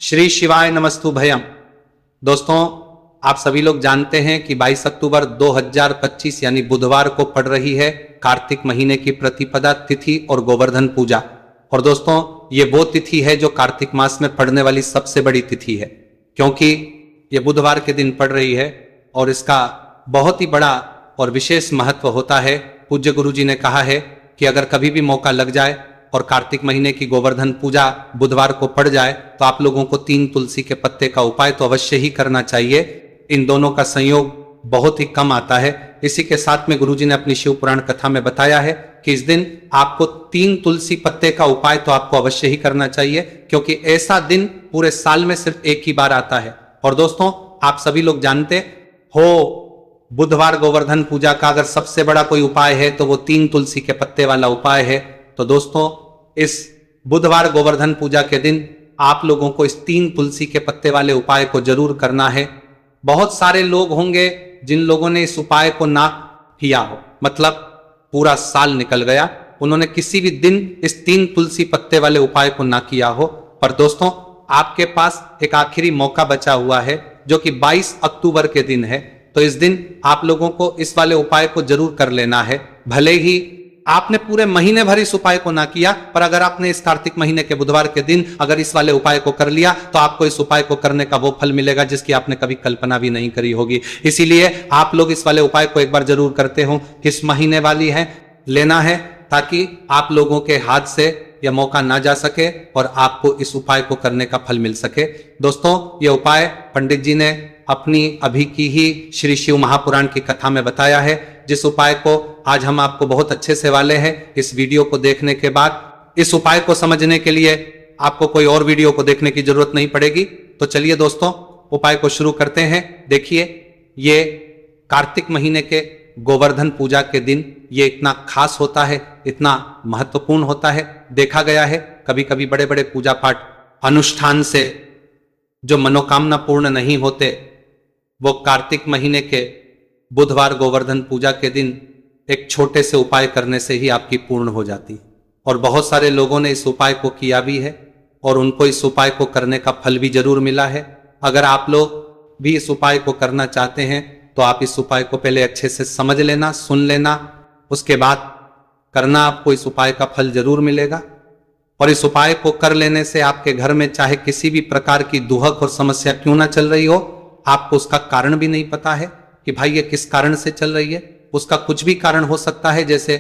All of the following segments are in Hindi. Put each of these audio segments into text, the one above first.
श्री शिवाय नमस्तु भयम। दोस्तों, आप सभी लोग जानते हैं कि 22 अक्टूबर 2025 यानी बुधवार को पड़ रही है कार्तिक महीने की प्रतिपदा तिथि और गोवर्धन पूजा। और दोस्तों, ये वो तिथि है जो कार्तिक मास में पड़ने वाली सबसे बड़ी तिथि है, क्योंकि ये बुधवार के दिन पड़ रही है और इसका बहुत ही बड़ा और विशेष महत्व होता है। पूज्य गुरु जी ने कहा है कि अगर कभी भी मौका लग जाए और कार्तिक महीने की गोवर्धन पूजा बुधवार को पड़ जाए तो आप लोगों को 3 तुलसी के पत्ते का उपाय तो अवश्य ही करना चाहिए। इन दोनों का संयोग बहुत ही कम आता है। इसी के साथ में गुरुजी ने अपनी शिव पुराण कथा में बताया है कि इस दिन आपको 3 तुलसी पत्ते का उपाय तो आपको अवश्य ही करना चाहिए, क्योंकि ऐसा दिन पूरे साल में सिर्फ एक ही बार आता है। और दोस्तों, आप सभी लोग जानते हो बुधवार गोवर्धन पूजा का अगर सबसे बड़ा कोई उपाय है तो वो 3 तुलसी के पत्ते वाला उपाय है। तो दोस्तों, इस बुधवार गोवर्धन पूजा के दिन आप लोगों को इस 3 तुलसी के पत्ते वाले उपाय को जरूर करना है। बहुत सारे लोग होंगे जिन लोगों ने इस उपाय को ना किया हो, मतलब पूरा साल निकल गया, उन्होंने किसी भी दिन इस 3 तुलसी पत्ते वाले उपाय को ना किया हो। पर दोस्तों, आपके पास एक आखिरी मौका बचा हुआ है जो कि 22 अक्टूबर के दिन है। तो इस दिन आप लोगों को इस वाले उपाय को जरूर कर लेना है। भले ही आपने पूरे महीने भर इस उपाय को ना किया, पर अगर आपने इस कार्तिक महीने के बुधवार के दिन अगर इस वाले उपाय को कर लिया तो आपको इस उपाय को करने का वो फल मिलेगा जिसकी आपने कभी कल्पना भी नहीं करी होगी। इसीलिए आप लोग इस वाले उपाय को एक बार जरूर करते हो। किस महीने वाली है लेना है, ताकि आप लोगों के हाथ से यह मौका ना जा सके और आपको इस उपाय को करने का फल मिल सके। दोस्तों, ये उपाय पंडित जी ने अपनी अभी की ही श्री शिव महापुराण की कथा में बताया है, जिस उपाय को आज हम आपको बहुत अच्छे से वाले हैं। इस वीडियो को देखने के बाद इस उपाय को समझने के लिए आपको कोई और वीडियो को देखने की जरूरत नहीं पड़ेगी। तो चलिए दोस्तों, उपाय को शुरू करते हैं। देखिए, ये कार्तिक महीने के गोवर्धन पूजा के दिन ये इतना खास होता है, इतना महत्वपूर्ण होता है। देखा गया है कभी कभी बड़े बड़े पूजा पाठ अनुष्ठान से जो मनोकामना पूर्ण नहीं होते, वो कार्तिक महीने के बुधवार गोवर्धन पूजा के दिन एक छोटे से उपाय करने से ही आपकी पूर्ण हो जाती। और बहुत सारे लोगों ने इस उपाय को किया भी है और उनको इस उपाय को करने का फल भी जरूर मिला है। अगर आप लोग भी इस उपाय को करना चाहते हैं तो आप इस उपाय को पहले अच्छे से समझ लेना, सुन लेना, उसके बाद करना। आपको इस उपाय का फल जरूर मिलेगा। और इस उपाय को कर लेने से आपके घर में चाहे किसी भी प्रकार की दुहक और समस्या क्यों ना चल रही हो, आपको उसका कारण भी नहीं पता है कि भाई ये किस कारण से चल रही है। उसका कुछ भी कारण हो सकता है, जैसे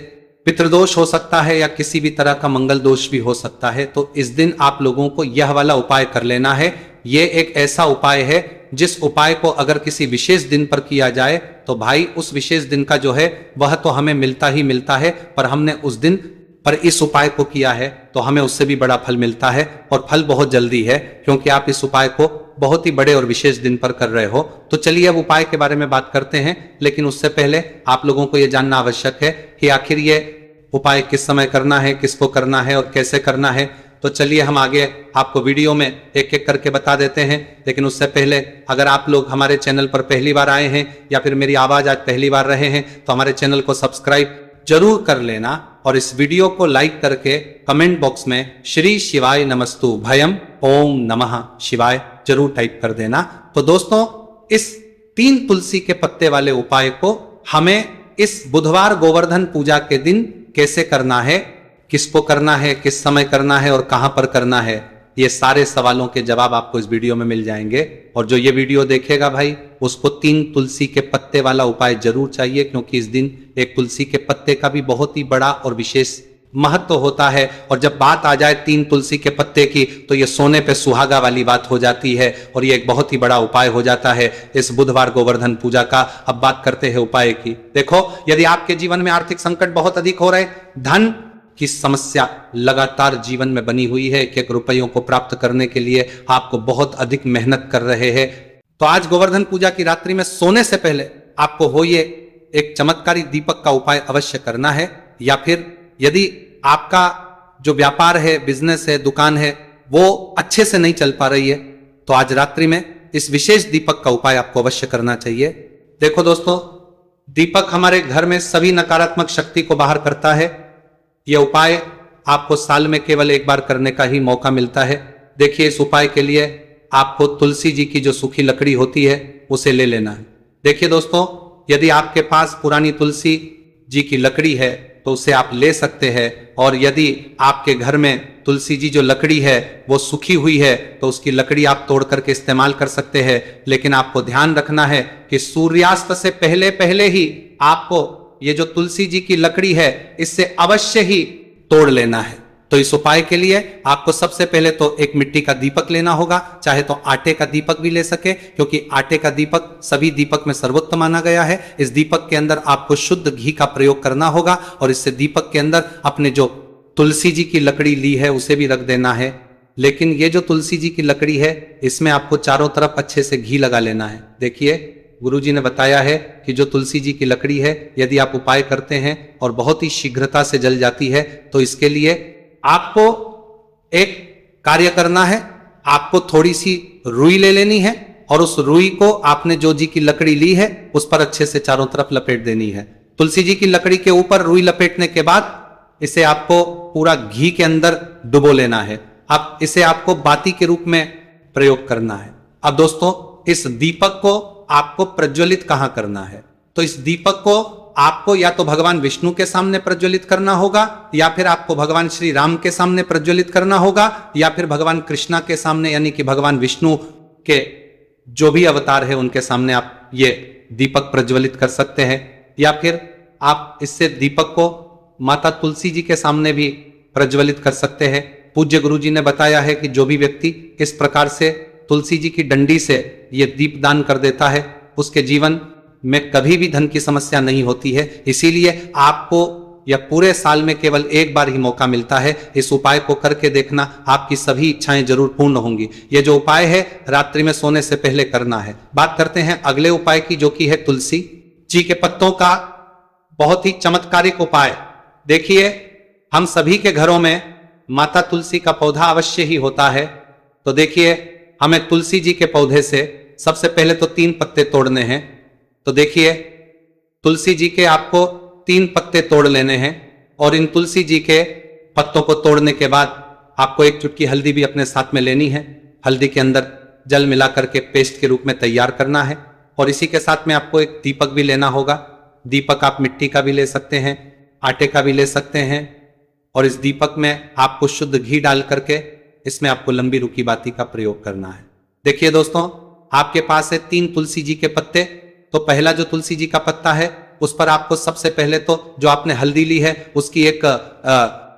पितृदोष हो सकता है या किसी भी तरह का मंगल दोष भी हो सकता है। तो इस दिन आप लोगों को यह वाला उपाय कर लेना है। ये एक ऐसा उपाय है जिस उपाय को अगर किसी विशेष दिन पर किया जाए तो भाई उस विशेष दिन का जो है वह तो हमें मिलता ही मिलता है, पर हमने उस दिन पर इस उपाय को किया है तो हमें उससे भी बड़ा फल मिलता है। और फल बहुत जल्दी है, क्योंकि आप इस उपाय को बहुत ही बड़े और विशेष दिन पर कर रहे हो। तो चलिए अब उपाय के बारे में बात करते हैं, लेकिन उससे पहले आप लोगों को यह जानना आवश्यक है कि आखिर ये उपाय किस समय करना है, किसको करना है और कैसे करना है। तो चलिए हम आगे आपको वीडियो में एक एक करके बता देते हैं। लेकिन उससे पहले अगर आप लोग हमारे चैनल पर पहली बार आए हैं या फिर मेरी आवाज आज पहली बार रहे हैं तो हमारे चैनल को सब्सक्राइब जरूर कर लेना और इस वीडियो को लाइक करके कमेंट बॉक्स में श्री शिवाय नमस्तु भयम ओम नमः शिवाय जरूर टाइप कर देना। तो दोस्तों, इस 3 तुलसी के पत्ते वाले उपाय को हमें इस बुधवार गोवर्धन पूजा के दिन कैसे करना है, किसको करना है, किस समय करना है और कहां पर करना है, ये सारे सवालों के जवाब आपको इस वीडियो में मिल जाएंगे। और जो ये वीडियो देखेगा भाई, उसको 3 तुलसी के पत्ते वाला उपाय जरूर चाहिए, क्योंकि इस दिन एक तुलसी के पत्ते का भी बहुत ही बड़ा और विशेष महत्व होता है। और जब बात आ जाए 3 तुलसी के पत्ते की तो ये सोने पे सुहागा वाली बात हो जाती है और ये एक बहुत ही बड़ा उपाय हो जाता है इस बुधवार गोवर्धन पूजा का। अब बात करते हैं उपाय की। देखो, यदि आपके जीवन में आर्थिक संकट बहुत अधिक हो रहे, धन की समस्या लगातार जीवन में बनी हुई है, एक एक रुपयों को प्राप्त करने के लिए आपको बहुत अधिक मेहनत कर रहे हैं, तो आज गोवर्धन पूजा की रात्रि में सोने से पहले आपको हो ये एक चमत्कारी दीपक का उपाय अवश्य करना है। या फिर यदि आपका जो व्यापार है, बिजनेस है, दुकान है, वो अच्छे से नहीं चल पा रही है, तो आज रात्रि में इस विशेष दीपक का उपाय आपको अवश्य करना चाहिए। देखो दोस्तों, दीपक हमारे घर में सभी नकारात्मक शक्ति को बाहर करता है। यह उपाय आपको साल में केवल एक बार करने का ही मौका मिलता है। देखिए, इस उपाय के लिए आपको तुलसी जी की जो सूखी लकड़ी होती है उसे ले लेना है। देखिए दोस्तों, यदि आपके पास पुरानी तुलसी जी की लकड़ी है तो उसे आप ले सकते हैं, और यदि आपके घर में तुलसी जी जो लकड़ी है वो सूखी हुई है तो उसकी लकड़ी आप तोड़ करके इस्तेमाल कर सकते हैं। लेकिन आपको ध्यान रखना है कि सूर्यास्त से पहले पहले ही आपको ये जो तुलसी जी की लकड़ी है इससे अवश्य ही तोड़ लेना है। तो इस उपाय के लिए आपको सबसे पहले तो एक मिट्टी का दीपक लेना होगा, चाहे तो आटे का दीपक भी ले सके, क्योंकि आटे का दीपक सभी दीपक में सर्वोत्तम माना गया है। इस दीपक के अंदर आपको शुद्ध घी का प्रयोग करना होगा, और इससे दीपक के अंदर अपने जो तुलसी जी की लकड़ी ली है उसे भी रख देना है। लेकिन ये जो तुलसी जी की लकड़ी है इसमें आपको चारों तरफ अच्छे से घी लगा लेना है। देखिए, गुरुजी ने बताया है कि जो तुलसी जी की लकड़ी है यदि आप उपाय करते हैं और बहुत ही शीघ्रता से जल जाती है, तो इसके लिए आपको एक कार्य करना है। आपको थोड़ी सी रुई ले लेनी है, और उस रुई को आपने जो जी की लकड़ी ली है उस पर अच्छे से चारों तरफ लपेट देनी है। तुलसी जी की लकड़ी के ऊपर रुई लपेटने के बाद इसे आपको पूरा घी के अंदर डुबो लेना है। अब इसे आपको बाती के रूप में प्रयोग करना है। अब दोस्तों, इस दीपक को आपको प्रज्वलित कहां करना है? तो इस दीपक को आपको या तो भगवान विष्णु के सामने प्रज्वलित करना होगा, या फिर आपको भगवान श्री राम के सामने प्रज्वलित करना होगा, या फिर भगवान कृष्णा के सामने, यानी कि भगवान विष्णु के जो भी अवतार है उनके सामने आप ये दीपक प्रज्वलित कर सकते हैं। या फिर आप इससे दीपक को माता तुलसी जी के सामने भी प्रज्वलित कर सकते हैं। पूज्य गुरु जी ने बताया है कि जो भी व्यक्ति इस प्रकार से तुलसी जी की डंडी से ये दीप दान कर देता है उसके जीवन में कभी भी धन की समस्या नहीं होती है। इसीलिए आपको या पूरे साल में केवल एक बार ही मौका मिलता है। इस उपाय को करके देखना, आपकी सभी इच्छाएं जरूर पूर्ण होंगी। ये जो उपाय है रात्रि में सोने से पहले करना है। बात करते हैं अगले उपाय की, जो कि है तुलसी जी के पत्तों का बहुत ही चमत्कारिक उपाय। देखिए, हम सभी के घरों में माता तुलसी का पौधा अवश्य ही होता है। तो देखिए, हमें तुलसी जी के पौधे से सबसे पहले तो 3 पत्ते तोड़ने हैं। तो देखिए, तुलसी जी के आपको 3 पत्ते तोड़ लेने हैं, और इन तुलसी जी के पत्तों को तोड़ने के बाद आपको एक चुटकी हल्दी भी अपने साथ में लेनी है। हल्दी के अंदर जल मिला करके पेस्ट के रूप में तैयार करना है, और इसी के साथ में आपको एक दीपक भी लेना होगा। दीपक आप मिट्टी का भी ले सकते हैं, आटे का भी ले सकते हैं, और इस दीपक में आपको शुद्ध घी डाल करके इसमें आपको लंबी रुकी बाती का प्रयोग करना है। देखिए दोस्तों, आपके पास है 3 तुलसी जी के पत्ते। तो पहला जो तुलसी जी का पत्ता है उस पर आपको सबसे पहले तो जो आपने हल्दी ली है उसकी एक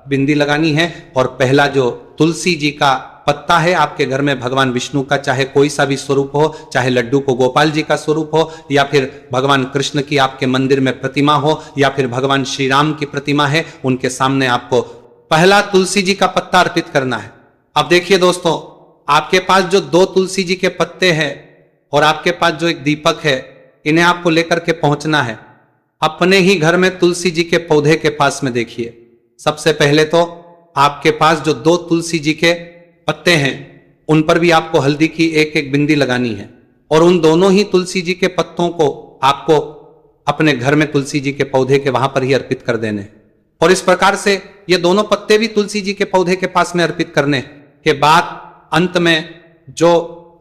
बिंदी लगानी है, और पहला जो तुलसी जी का पत्ता है आपके घर में भगवान विष्णु का चाहे कोई सा भी स्वरूप हो, चाहे लड्डू को गोपाल जी का स्वरूप हो, या फिर भगवान कृष्ण की आपके मंदिर में प्रतिमा हो, या फिर भगवान श्री राम की प्रतिमा है, उनके सामने आपको पहला तुलसी जी का पत्ता अर्पित करना है। अब देखिए दोस्तों, आपके पास जो 2 तुलसी जी के पत्ते हैं और आपके पास जो एक दीपक है, इन्हें आपको लेकर के पहुंचना है अपने ही घर में तुलसी जी के पौधे के पास में। देखिए, सबसे पहले तो आपके पास जो 2 तुलसी जी के पत्ते हैं उन पर भी आपको हल्दी की एक एक बिंदी लगानी है, और उन दोनों ही तुलसी जी के पत्तों को आपको अपने घर में तुलसी जी के पौधे के वहां पर ही अर्पित कर देने। और इस प्रकार से ये दोनों पत्ते भी तुलसी जी के पौधे के पास में अर्पित करने के बाद अंत में जो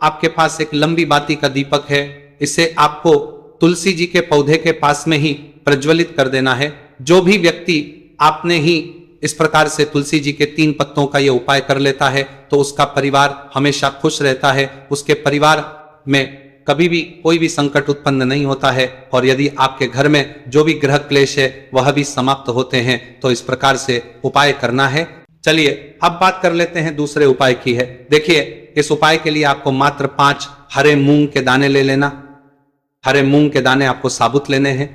आपके पास एक लंबी बाती का दीपक है, इसे आपको तुलसी जी के पौधे के पास में ही प्रज्वलित कर देना है। जो भी व्यक्ति आपने ही इस प्रकार से तुलसी जी के 3 पत्तों का यह उपाय कर लेता है तो उसका परिवार हमेशा खुश रहता है, उसके परिवार में कभी भी कोई भी संकट उत्पन्न नहीं होता है, और यदि आपके घर में जो भी ग्रह क्लेश है वह भी समाप्त होते हैं। तो इस प्रकार से उपाय करना है। चलिए अब बात कर लेते हैं दूसरे उपाय की है। देखिए, इस उपाय के लिए आपको मात्र 5 हरे मूंग के दाने ले लेना। हरे मूंग के दाने आपको साबुत लेने हैं,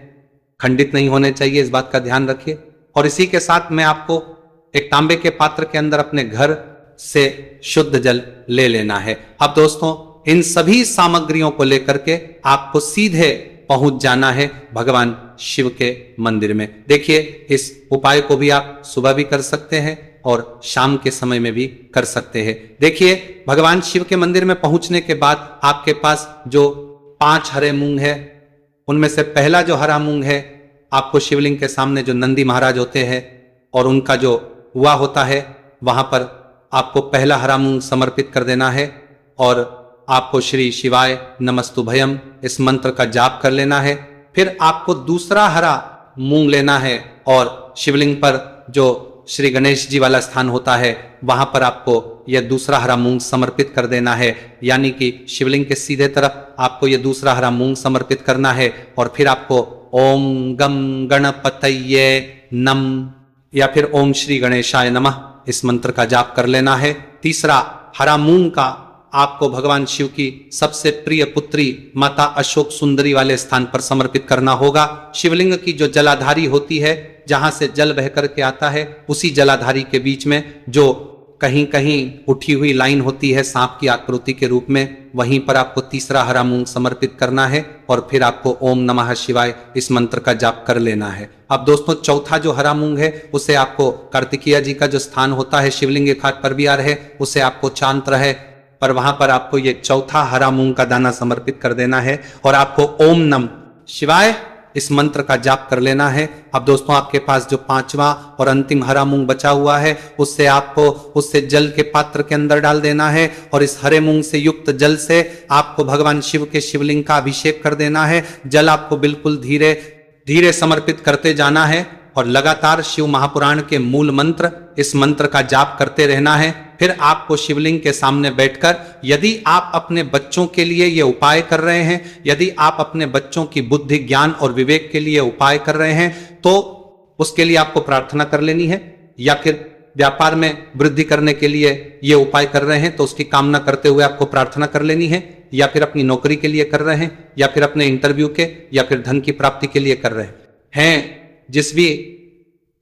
खंडित नहीं होने चाहिए, इस बात का ध्यान रखिए। और इसी के साथ में आपको एक तांबे के पात्र के अंदर अपने घर से शुद्ध जल ले लेना है। अब दोस्तों, इन सभी सामग्रियों को लेकर के आपको सीधे पहुंच जाना है भगवान शिव के मंदिर में। देखिए, इस उपाय को भी आप सुबह भी कर सकते हैं और शाम के समय में भी कर सकते हैं। देखिए, भगवान शिव के मंदिर में पहुंचने के बाद आपके पास जो 5 हरे मूंग है, उनमें से पहला जो हरा मूंग है आपको शिवलिंग के सामने जो नंदी महाराज होते हैं और उनका जो हुआ होता है वहां पर आपको पहला हरा मूंग समर्पित कर देना है। और आपको श्री शिवाय नमस्तुभयम इस मंत्र का जाप कर लेना है। फिर आपको दूसरा हरा मूंग लेना है और शिवलिंग पर जो श्री गणेश जी वाला स्थान होता है वहां पर आपको यह दूसरा हरा मूंग समर्पित कर देना है। यानी कि शिवलिंग के सीधे तरफ आपको यह दूसरा हरा मूंग समर्पित करना है और फिर आपको ओम गम गणपतये नम या फिर ओम श्री गणेशाय नमः इस मंत्र का जाप कर लेना है। तीसरा हरा मूंग का आपको भगवान शिव की सबसे प्रिय पुत्री माता अशोक सुंदरी वाले स्थान पर समर्पित करना होगा। शिवलिंग की जो जलाधारी होती है, जहां से जल बह करके आता है, उसी जलाधारी के बीच में जो कहीं कहीं उठी हुई लाइन होती है सांप की आकृति के रूप में, वहीं पर आपको तीसरा हरा मूंग समर्पित करना है और फिर आपको ओम नमः शिवाय इस मंत्र का जाप कर लेना है। अब दोस्तों चौथा जो हरा मूंग है उसे आपको कार्तिकेय जी का जो स्थान होता है शिवलिंग के घाट पर भी आ रहे, उसे आपको चांत रहे पर वहां पर आपको ये चौथा हरा मूंग का दाना समर्पित कर देना है और आपको ओम नम शिवाय इस मंत्र का जाप कर लेना है। अब दोस्तों आपके पास जो पांचवा और अंतिम हरा मूंग बचा हुआ है उससे आपको उससे जल के पात्र के अंदर डाल देना है और इस हरे मूंग से युक्त जल से आपको भगवान शिव के शिवलिंग का अभिषेक कर देना है। जल आपको बिल्कुल धीरे धीरे समर्पित करते जाना है और लगातार शिव महापुराण के मूल मंत्र इस मंत्र का जाप करते रहना है। फिर आपको शिवलिंग के सामने बैठकर यदि आप अपने बच्चों के लिए ये उपाय कर रहे हैं, यदि आप अपने बच्चों की बुद्धि ज्ञान और विवेक के लिए उपाय कर रहे हैं तो उसके लिए आपको प्रार्थना कर लेनी है, या फिर व्यापार में वृद्धि करने के लिए ये उपाय कर रहे हैं तो उसकी कामना करते हुए आपको प्रार्थना कर लेनी है, या फिर अपनी नौकरी के लिए कर रहे हैं, या फिर अपने इंटरव्यू के या फिर धन की प्राप्ति के लिए कर रहे हैं। जिस भी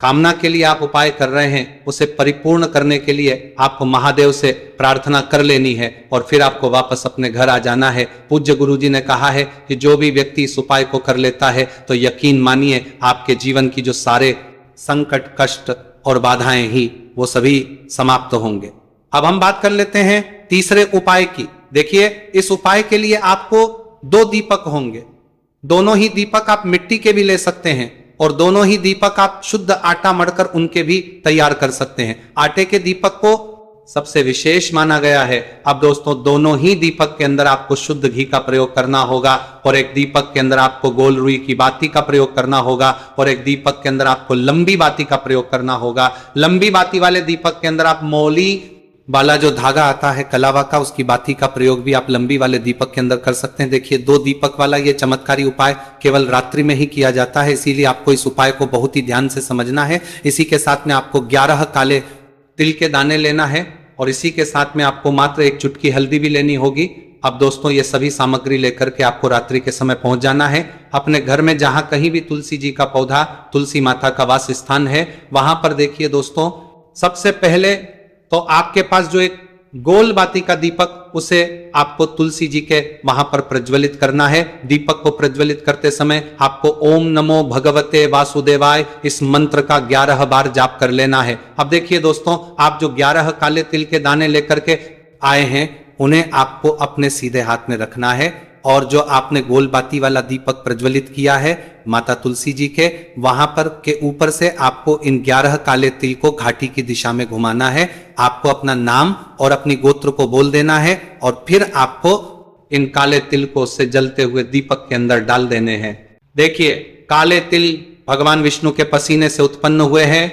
कामना के लिए आप उपाय कर रहे हैं उसे परिपूर्ण करने के लिए आपको महादेव से प्रार्थना कर लेनी है और फिर आपको वापस अपने घर आ जाना है। पूज्य गुरु जी ने कहा है कि जो भी व्यक्ति इस उपाय को कर लेता है तो यकीन मानिए आपके जीवन की जो सारे संकट कष्ट और बाधाएं ही वो सभी समाप्त होंगे। अब हम बात कर लेते हैं तीसरे उपाय की। देखिए इस उपाय के लिए आपको 2 दीपक होंगे। दोनों ही दीपक आप मिट्टी के भी ले सकते हैं और दोनों ही दीपक आप शुद्ध आटा मढ़कर उनके भी तैयार कर सकते हैं। आटे के दीपक को सबसे विशेष माना गया है। अब दोस्तों दोनों ही दीपक के अंदर आपको शुद्ध घी का प्रयोग करना होगा और एक दीपक के अंदर आपको गोल रुई की बाती का प्रयोग करना होगा और एक दीपक के अंदर आपको लंबी बाती का प्रयोग करना होगा। लंबी बाती वाले दीपक के अंदर आप मौली वाला जो धागा आता है कलावा का, उसकी बाती का प्रयोग भी आप लंबी वाले दीपक के अंदर कर सकते हैं। देखिए 2 दीपक वाला ये चमत्कारी उपाय केवल रात्रि में ही किया जाता है, इसीलिए आपको इस उपाय को बहुत ही ध्यान से समझना है। इसी के साथ में आपको 11 काले तिल के दाने लेना है और इसी के साथ में आपको मात्र 1 चुटकी हल्दी भी लेनी होगी। अब दोस्तों ये सभी सामग्री लेकर के आपको रात्रि के समय पहुंच जाना है। अपने घर में जहां कहीं भी तुलसी जी का पौधा, तुलसी माता का वास स्थान है, वहां पर देखिए दोस्तों सबसे पहले तो आपके पास जो एक गोल बाती का दीपक उसे आपको तुलसी जी के वहां पर प्रज्वलित करना है। दीपक को प्रज्वलित करते समय आपको ओम नमो भगवते वासुदेवाय इस मंत्र का 11 बार जाप कर लेना है। अब देखिए दोस्तों आप जो 11 काले तिल के दाने लेकर के आए हैं उन्हें आपको अपने सीधे हाथ में रखना है और जो आपने गोल बाती वाला दीपक प्रज्वलित किया है माता तुलसी जी के, वहां पर के ऊपर से आपको इन 11 काले तिल को घाटी की दिशा में घुमाना है। आपको अपना नाम और अपनी गोत्र को बोल देना है और फिर आपको इन काले तिल को उससे जलते हुए दीपक के अंदर डाल देने हैं। देखिए काले तिल भगवान विष्णु के पसीने से उत्पन्न हुए हैं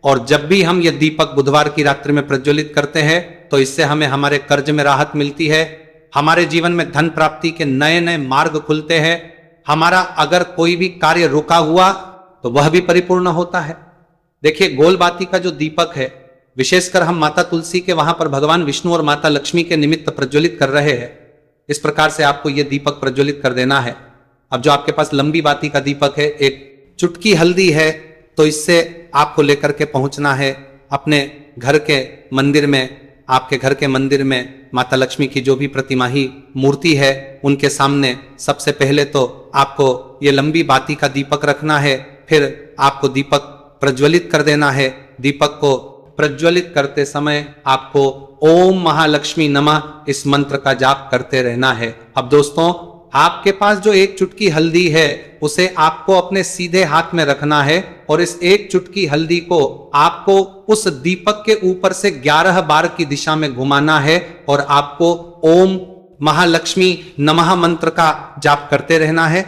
और जब भी हम ये दीपक बुधवार की रात्रि में प्रज्वलित करते हैं तो इससे हमें हमारे कर्ज में राहत मिलती है, हमारे जीवन में धन प्राप्ति के नए नए मार्ग खुलते हैं, हमारा अगर कोई भी कार्य रुका हुआ तो वह भी परिपूर्ण होता है। देखिए गोल बाती का जो दीपक है विशेषकर हम माता तुलसी के वहां पर भगवान विष्णु और माता लक्ष्मी के निमित्त प्रज्वलित कर रहे हैं। इस प्रकार से आपको यह दीपक प्रज्वलित कर देना है। अब जो आपके पास लंबी बाती का दीपक है, एक चुटकी हल्दी है, तो इससे आपको लेकर के पहुंचना है अपने घर के मंदिर में। आपके घर के मंदिर में माता लक्ष्मी की जो भी प्रतिमाही मूर्ति है उनके सामने सबसे पहले तो आपको ये लंबी बाती का दीपक रखना है, फिर आपको दीपक प्रज्वलित कर देना है। दीपक को प्रज्वलित करते समय आपको ओम महालक्ष्मी नमः इस मंत्र का जाप करते रहना है। अब दोस्तों आपके पास जो 1 चुटकी हल्दी है उसे आपको अपने सीधे हाथ में रखना है और इस 1 चुटकी हल्दी को आपको उस दीपक के ऊपर से 11 बार की दिशा में घुमाना है और आपको ओम महालक्ष्मी नमः मंत्र का जाप करते रहना है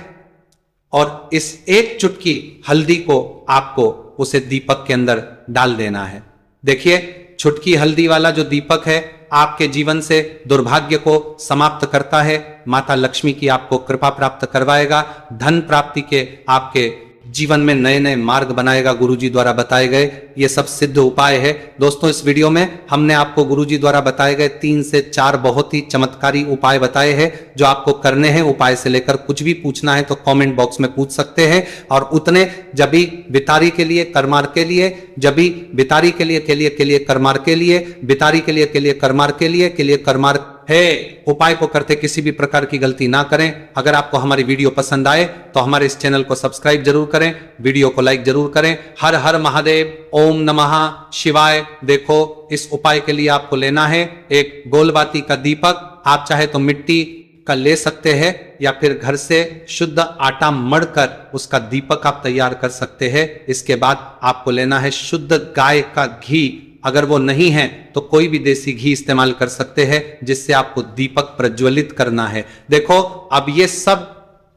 और इस एक चुटकी हल्दी को आपको उसे दीपक के अंदर डाल देना है। देखिए, चुटकी हल्दी वाला जो दीपक है आपके जीवन से दुर्भाग्य को समाप्त करता है, माता लक्ष्मी की आपको कृपा प्राप्त करवाएगा, धन प्राप्ति के आपके जीवन में नए नए मार्ग बनाएगा। गुरुजी द्वारा बताए गए ये सब सिद्ध उपाय है। दोस्तों, इस वीडियो में हमने आपको गुरुजी द्वारा बताए गए 3 से 4 बहुत ही चमत्कारी उपाय बताए हैं जो आपको करने हैं। उपाय से लेकर कुछ भी पूछना है तो कमेंट बॉक्स में पूछ सकते हैं और उतने जबी बितारी के लिए करमार के लिए, जबी बितारी के लिए करमार के लिए, बितारी के लिए करमार के लिए करमार है। उपाय को करते किसी भी प्रकार की गलती ना करें। अगर आपको हमारी वीडियो पसंद आए तो हमारे इस चैनल को सब्सक्राइब जरूर करें, वीडियो को लाइक जरूर करें। हर हर महादेव, ओम नमः शिवाय। देखो, इस उपाय के लिए आपको लेना है एक गोलबाती का दीपक। आप चाहे तो मिट्टी का ले सकते हैं या फिर घर से शुद्ध आटा मढ़कर उसका दीपक आप तैयार कर सकते हैं। इसके बाद आपको लेना है शुद्ध गाय का घी। अगर वो नहीं है तो कोई भी देसी घी इस्तेमाल कर सकते हैं जिससे आपको दीपक प्रज्वलित करना है। देखो, अब ये सब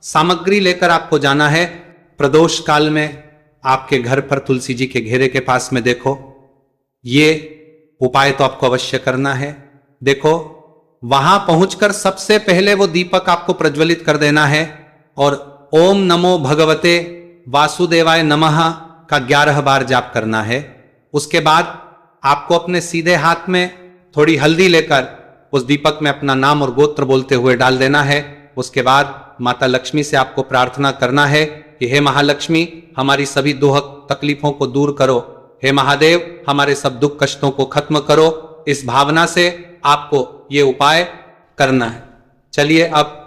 सामग्री लेकर आपको जाना है प्रदोष काल में आपके घर पर तुलसी जी के घेरे के पास में। देखो, ये उपाय तो आपको अवश्य करना है। देखो, वहां पहुंचकर सबसे पहले वो दीपक आपको प्रज्वलित कर देना है और ओम नमो भगवते वासुदेवाय नमः का 11 बार जाप करना है। उसके बाद आपको अपने सीधे हाथ में थोड़ी हल्दी लेकर उस दीपक में अपना नाम और गोत्र बोलते हुए डाल देना है। उसके बाद माता लक्ष्मी से आपको प्रार्थना करना है कि हे महालक्ष्मी, हमारी सभी दुख तकलीफों को दूर करो। हे महादेव, हमारे सब दुख कष्टों को खत्म करो। इस भावना से आपको ये उपाय करना है। चलिए, अब